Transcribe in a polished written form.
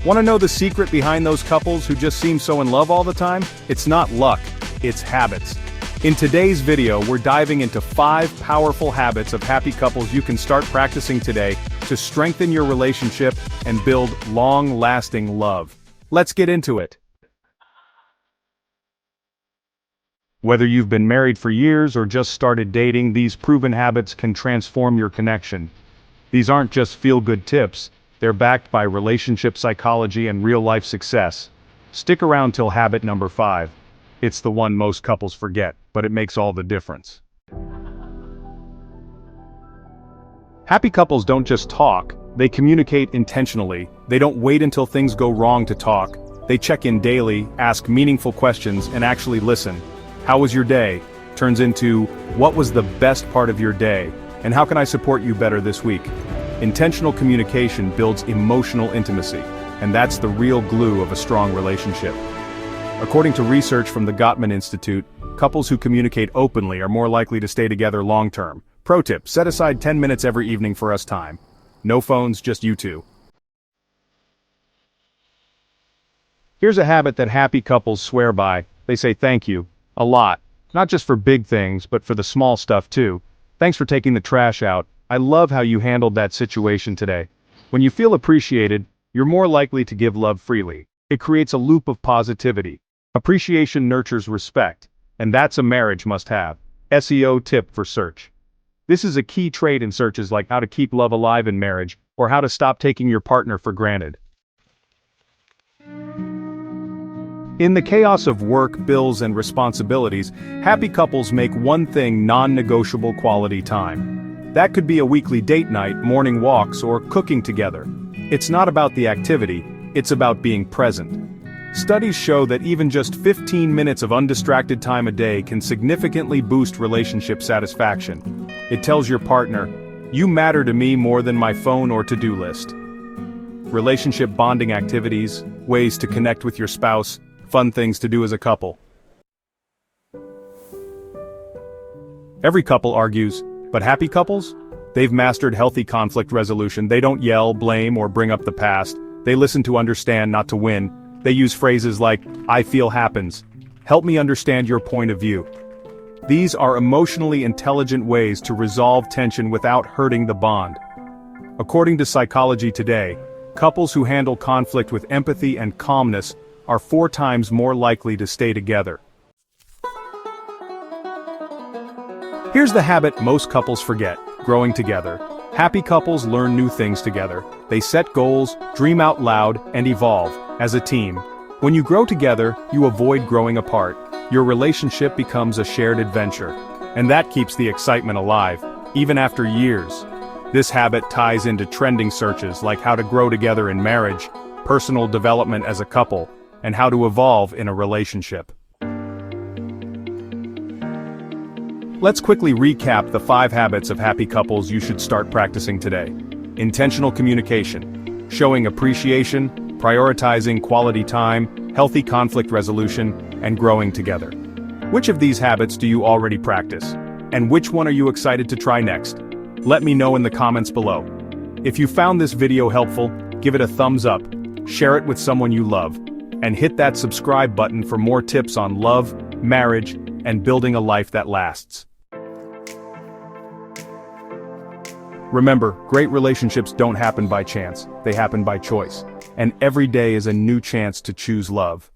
Want to know the secret behind those couples who just seem so in love all the time? It's not luck, it's habits. In today's video, we're diving into 5 powerful habits of happy couples you can start practicing today to strengthen your relationship and build long-lasting love. Let's get into it. Whether you've been married for years or just started dating, these proven habits can transform your connection. These aren't just feel-good tips, they're backed by relationship psychology and real-life success. Stick around till habit number 5. It's the one most couples forget, but it makes all the difference. Happy couples don't just talk, they communicate intentionally. They don't wait until things go wrong to talk. They check in daily, ask meaningful questions, and actually listen. How was your day? Turns into, what was the best part of your day? And how can I support you better this week? Intentional communication builds emotional intimacy, and that's the real glue of a strong relationship. According to research from the Gottman Institute, couples who communicate openly are more likely to stay together long-term. Pro tip, set aside 10 minutes every evening for us time. No phones, just you two. Here's a habit that happy couples swear by. They say thank you. A lot. Not just for big things, but for the small stuff too. Thanks for taking the trash out. I love how you handled that situation today. When you feel appreciated, you're more likely to give love freely. It creates a loop of positivity. Appreciation nurtures respect, and that's a marriage must-have. SEO tip for search. This is a key trait in searches like how to keep love alive in marriage, or how to stop taking your partner for granted. In the chaos of work, bills, and responsibilities, happy couples make one thing non-negotiable: quality time. That could be a weekly date night, morning walks, or cooking together. It's not about the activity, it's about being present. Studies show that even just 15 minutes of undistracted time a day can significantly boost relationship satisfaction. It tells your partner, you matter to me more than my phone or to-do list. Relationship bonding activities, ways to connect with your spouse, fun things to do as a couple. Every couple argues, but happy couples? They've mastered healthy conflict resolution. They don't yell, blame, or bring up the past. They listen to understand, not to win. They use phrases like, I feel happens. Help me understand your point of view. These are emotionally intelligent ways to resolve tension without hurting the bond. According to Psychology Today, couples who handle conflict with empathy and calmness are 4 times more likely to stay together. Here's the habit most couples forget: growing together. Happy couples learn new things together. They set goals, dream out loud, and evolve as a team. When you grow together, you avoid growing apart. Your relationship becomes a shared adventure. And that keeps the excitement alive, even after years. This habit ties into trending searches like how to grow together in marriage, personal development as a couple, and how to evolve in a relationship. Let's quickly recap the 5 habits of happy couples you should start practicing today. Intentional communication, showing appreciation, prioritizing quality time, healthy conflict resolution, and growing together. Which of these habits do you already practice? And which one are you excited to try next? Let me know in the comments below. If you found this video helpful, give it a thumbs up, share it with someone you love, and hit that subscribe button for more tips on love, marriage, and building a life that lasts. Remember, great relationships don't happen by chance, they happen by choice. And every day is a new chance to choose love.